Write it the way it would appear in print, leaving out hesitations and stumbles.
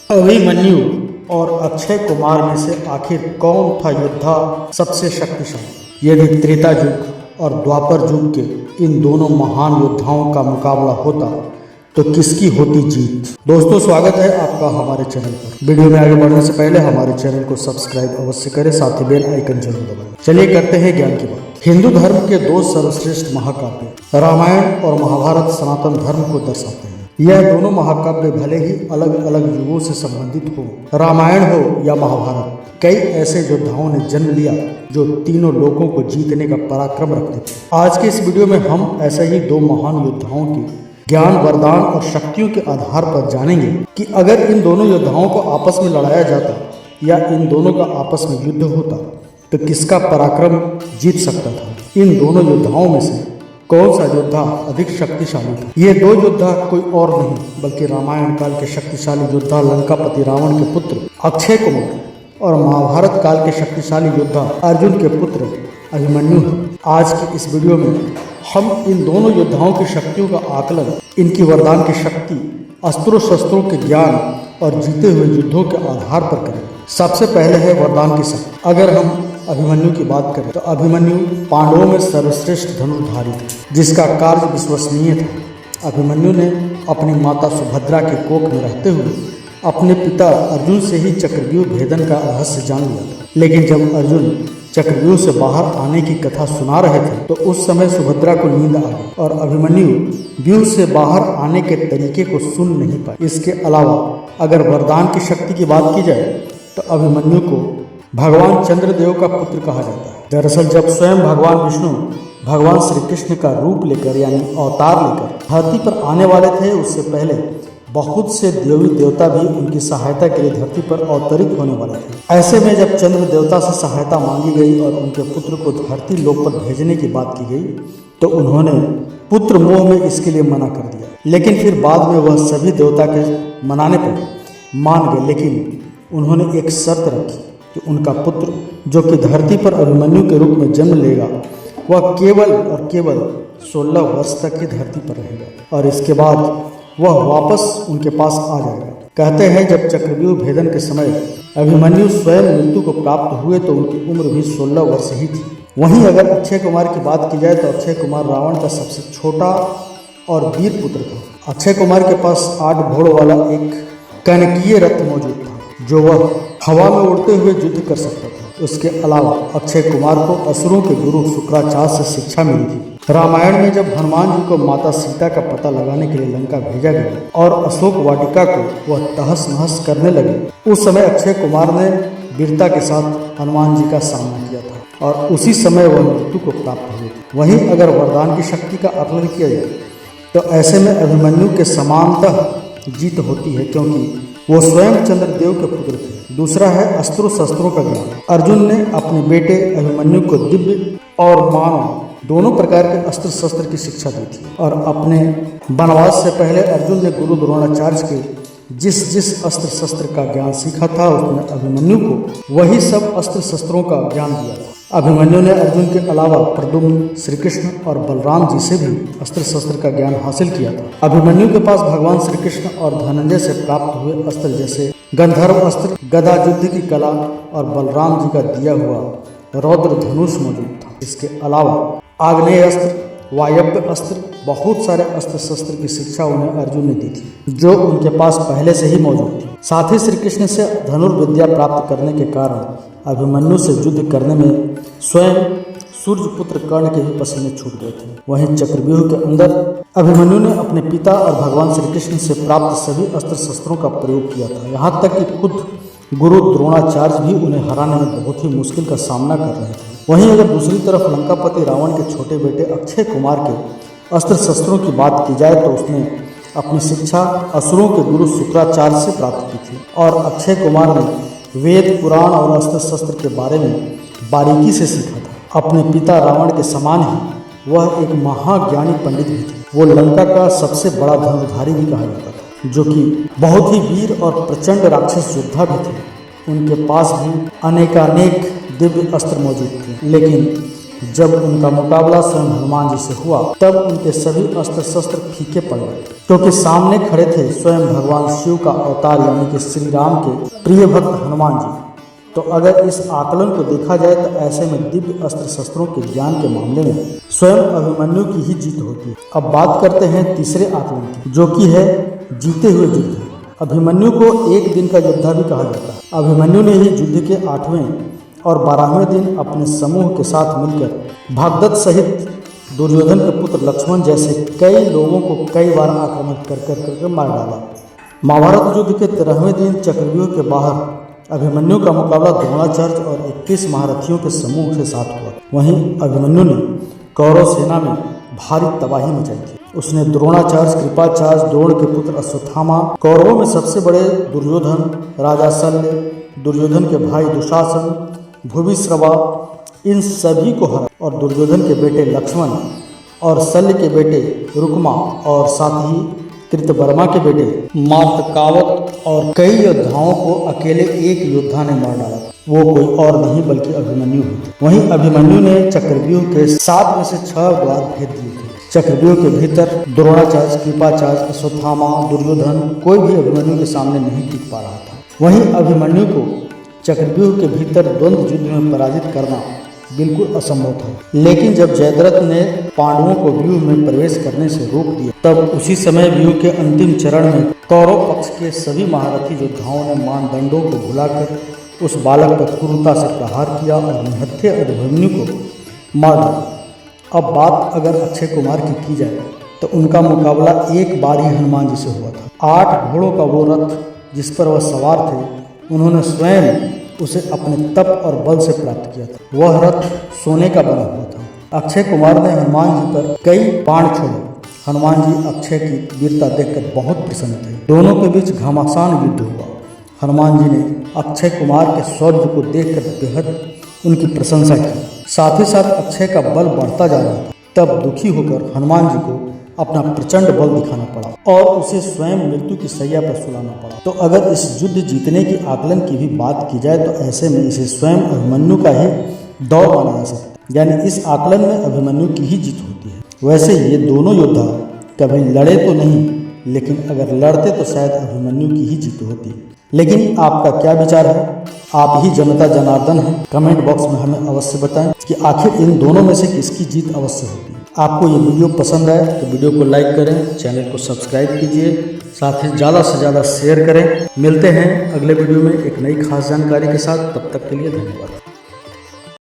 अभिमन्यु और अक्षय कुमार में से आखिर कौन था योद्धा सबसे शक्तिशाली? यदि त्रेता युग और द्वापर युग के इन दोनों महान योद्धाओं का मुकाबला होता तो किसकी होती जीत? दोस्तों, स्वागत है आपका हमारे चैनल पर। वीडियो में आगे बढ़ने से पहले हमारे चैनल को सब्सक्राइब अवश्य करें, साथ ही बेल आइकन जरूर दबाएं। चलिए करते हैं ज्ञान की बात। हिंदू धर्म के दो सर्वश्रेष्ठ महाकाव्य रामायण और महाभारत सनातन धर्म को दर्शाते हैं। यह दोनों महाकाव्य भले ही अलग अलग युगों से संबंधित हो, रामायण हो या महाभारत, कई ऐसे योद्धाओं ने जन्म लिया जो तीनों लोगों को जीतने का पराक्रम रखते थे। आज के इस वीडियो में हम ऐसे ही दो महान योद्धाओं के ज्ञान, वरदान और शक्तियों के आधार पर जानेंगे कि अगर इन दोनों योद्धाओं को आपस में लड़ाया जाता या इन दोनों का आपस में युद्ध होता तो किसका पराक्रम जीत सकता था। इन दोनों योद्धाओं में से कौन सा योद्धा अधिक शक्तिशाली था? ये दो योद्धा कोई और नहीं बल्कि रामायण काल के शक्तिशाली योद्धा लंकापति रावण के पुत्र अक्षय कुमार और महाभारत काल के शक्तिशाली योद्धा अर्जुन के पुत्र अभिमन्यु हैं। आज की इस वीडियो में हम इन दोनों योद्धाओं की शक्तियों का आकलन, इनकी वरदान की शक्ति, अस्त्रों शस्त्रों के ज्ञान और जीते हुए युद्धों के आधार पर करेंगे। सबसे पहले है वरदान की शक्ति। अगर हम अभिमन्यु की बात करें तो अभिमन्यु पांडवों में सर्वश्रेष्ठ धनुर्धारी था जिसका कार्य विश्वसनीय था। अभिमन्यु ने अपनी माता सुभद्रा के कोख में रहते हुए अपने पिता अर्जुन से ही चक्रव्यूह भेदन का रहस्य जान लिया था। लेकिन जब अर्जुन चक्रव्यूह से बाहर आने की कथा सुना रहे थे तो उस समय सुभद्रा को नींद आ गई और अभिमन्यु व्यूह से बाहर आने के तरीके को सुन नहीं पाए। इसके अलावा अगर वरदान की शक्ति की बात की जाए तो अभिमन्यु को भगवान चंद्रदेव का पुत्र कहा जाता है। दरअसल जब स्वयं भगवान विष्णु भगवान श्री कृष्ण का रूप लेकर यानी अवतार लेकर धरती पर आने वाले थे, उससे पहले बहुत से देवी देवता भी उनकी सहायता के लिए धरती पर अवतरित होने वाले थे। ऐसे में जब चंद्र देवता से सहायता मांगी गई और उनके पुत्र को धरती लोक पर भेजने की बात की गई तो उन्होंने पुत्र मोह में इसके लिए मना कर दिया। लेकिन फिर बाद में वह सभी देवता के मनाने पर मान गए, लेकिन उन्होंने एक शर्त रखी कि उनका पुत्र जो कि धरती पर अभिमन्यु के रूप में जन्म लेगा वह केवल और केवल 16 वर्ष तक ही धरती पर रहेगा और इसके बाद वह वापस उनके पास आ जाएगा। कहते हैं जब चक्रव्यूह भेदन के समय अभिमन्यु स्वयं मृत्यु को प्राप्त हुए तो उनकी उम्र भी 16 वर्ष ही थी। वहीं अगर अक्षय कुमार की बात की जाए तो अक्षय कुमार रावण का सबसे छोटा और वीर पुत्र था। अक्षय कुमार के पास 8 घोड़ों वाला एक कनकीय रथ मौजूद था जो वह हवा में उड़ते हुए युद्ध कर सकता था। उसके अलावा अक्षय कुमार को असुरों के गुरु शुक्राचार्य से शिक्षा मिली थी। रामायण में जब हनुमान जी को माता सीता का पता लगाने के लिए लंका भेजा गया और अशोक वाटिका को वह तहस नहस करने लगे, उस समय अक्षय कुमार ने वीरता के साथ हनुमान जी का सामना किया था और उसी समय वह मृत्यु को प्राप्त हुए। वहीं अगर वरदान की शक्ति का आकलन किया जाए तो ऐसे में अभिमन्यु के समानतः जीत होती है क्योंकि वो स्वयं चंद्रदेव के पुत्र थे। दूसरा है अस्त्रों शस्त्रों का ज्ञान। अर्जुन ने अपने बेटे अभिमन्यु को दिव्य और मानव दोनों प्रकार के अस्त्र शस्त्र की शिक्षा दी थी और अपने वनवास से पहले अर्जुन ने गुरु द्रोणाचार्य के जिस अस्त्र शस्त्र का ज्ञान सीखा था उसने अभिमन्यु को वही सब अस्त्र शस्त्रों का ज्ञान दिया था। अभिमन्यु ने अर्जुन के अलावा प्रद्युम्न, श्री कृष्ण और बलराम जी से भी अस्त्र शस्त्र का ज्ञान हासिल किया था। अभिमन्यु के पास भगवान श्री कृष्ण और धनंजय से प्राप्त हुए अस्त्र जैसे गंधर्व अस्त्र, गदा युद्ध की कला और बलराम जी का दिया हुआ रौद्र धनुष मौजूद था। इसके अलावा आग्नेय अस्त्र, वायव्य अस्त्र, बहुत सारे अस्त्र शस्त्र की शिक्षा उन्हें अर्जुन ने दी थी जो उनके पास पहले से ही मौजूद थी। साथ ही श्री कृष्ण से धनुर्विद्या प्राप्त करने के कारण अभिमन्यु से युद्ध करने में स्वयं सूर्यपुत्र कर्ण के ही पसीने छूट गए थे। वहीं चक्रव्यूह के अंदर अभिमन्यु ने अपने पिता और भगवान श्री कृष्ण से प्राप्त सभी अस्त्र शस्त्रों का प्रयोग किया था। यहाँ तक कि खुद गुरु द्रोणाचार्य भी उन्हें हराने में बहुत ही मुश्किल का सामना कर रहे थे। वहीं अगर दूसरी तरफ लंकापति रावण के छोटे बेटे अक्षय कुमार के अस्त्र शस्त्रों की बात की जाए तो उसने अपनी शिक्षा असुरों के गुरु शुक्राचार्य से प्राप्त की थी और अक्षय कुमार ने वेद, पुराण और अस्त्र शस्त्र के बारे में बारीकी से सीखा था। अपने पिता रावण के समान ही वह एक महाज्ञानी पंडित भी थे। वो लंका का सबसे बड़ा धनुर्धारी भी कहा जाता था जो कि बहुत ही वीर और प्रचंड राक्षस योद्धा भी थे। उनके पास भी अनेकानेक दिव्य अस्त्र मौजूद थे, लेकिन जब उनका मुकाबला स्वयं हनुमान जी से हुआ तब उनके सभी अस्त्र शस्त्र फीके पड़ गए, क्योंकि सामने खड़े थे स्वयं भगवान शिव का अवतार यानी कि श्री राम के प्रिय भक्त हनुमान जी। तो अगर इस आकलन को देखा जाए तो ऐसे में दिव्य अस्त्र शस्त्रों के ज्ञान के मामले में स्वयं अभिमन्यु की ही जीत होती है। अब बात करते हैं तीसरे आकलन की, जो कि है जीते हुए युद्ध। अभिमन्यु को एक दिन का योद्धा भी कहा जाता है। अभिमन्यु ने ही युद्ध के 8वें और 12वें दिन अपने समूह के साथ मिलकर भागदत्त सहित दुर्योधन के पुत्र लक्ष्मण जैसे कई लोगों को कई बार आक्रमण कर मार डाला। महाभारत युद्ध के 13वें दिन चक्रव्यूह के बाहर अभिमन्यु का मुकाबला द्रोणाचार्य और 21 महारथियों के समूह के साथ हुआ। वहीं अभिमन्यु ने कौरव सेना में भारी तबाही मचाई थी। उसने द्रोणाचार्य, कृपाचार्य, द्रोण के पुत्र अश्वत्थामा, कौरवों में सबसे बड़े दुर्योधन, राजा शल्य, दुर्योधन के भाई दुशासन, भूमिश्रवा, इन सभी को हरा और दुर्योधन के बेटे लक्ष्मण और शल्य के बेटे रुक्मा और साथ ही कृतवर्मा के बेटे मार्तकावत और कई योद्धाओं को अकेले एक योद्धा ने मार डाला। वो कोई और नहीं बल्कि अभिमन्यु है। वहीं अभिमन्यु ने चक्रव्यूह के 7 में से 6 द्वार भेद दिए थे। चक्रव्यूह के भीतर द्रोणाचार्य, कृपाचार्य, अश्वत्थामा, दुर्योधन कोई भी अभिमन्यु के सामने नहीं टिक पा रहा था। वहीं अभिमन्यु को चक्रव्यूह के भीतर द्वंद्व युद्ध में पराजित करना बिल्कुल असंभव था। लेकिन जब जयद्रथ ने पांडवों को व्यूह में प्रवेश करने से रोक दिया तब उसी समय व्यूह के अंतिम चरण में कौरव पक्ष के सभी महारथी योद्धाओं ने मानदंडों को भुलाकर उस बालक पर क्रूरता से प्रहार किया और निहत्थे अभिमन्यु को मार डाला। अब बात अगर अक्षय कुमार की जाए तो उनका मुकाबला एक बार ही हनुमान जी से हुआ था। 8 घोड़ों का वो रथ जिस पर वह सवार थे, उन्होंने स्वयं उसे अपने तप और बल से प्राप्त किया था। वह रथ सोने का बना हुआ था। अक्षय कुमार ने हनुमान जी पर कई बाण छोड़े। हनुमान जी अक्षय की वीरता देखकर बहुत प्रसन्न थे। दोनों के बीच घमासान युद्ध हुआ। हनुमान जी ने अक्षय कुमार के शौर्य को देखकर बेहद उनकी प्रशंसा की। साथ ही साथ अक्षय का बल बढ़ता जा रहा था। तब दुखी होकर हनुमान जी को अपना प्रचंड बल दिखाना पड़ा और उसे स्वयं मृत्यु की शैया पर सुलाना पड़ा। तो अगर इस युद्ध जीतने की आकलन की भी बात की जाए तो ऐसे में इसे स्वयं अभिमन्यु का ही दौर माना जा सकता है, यानी इस आकलन में अभिमन्यु की ही जीत होती है। वैसे ये दोनों योद्धा कभी लड़े तो नहीं, लेकिन अगर लड़ते तो शायद अभिमन्यु की ही जीत होती। लेकिन आपका क्या विचार है? आप ही जनता जनार्दन हैं। कमेंट बॉक्स में हमें अवश्य बताएं कि आखिर इन दोनों में से किसकी जीत अवश्य होती है। आपको ये वीडियो पसंद आए तो वीडियो को लाइक करें, चैनल को सब्सक्राइब कीजिए, साथ ही ज़्यादा से ज़्यादा शेयर करें। मिलते हैं अगले वीडियो में एक नई खास जानकारी के साथ। तब तक के लिए धन्यवाद।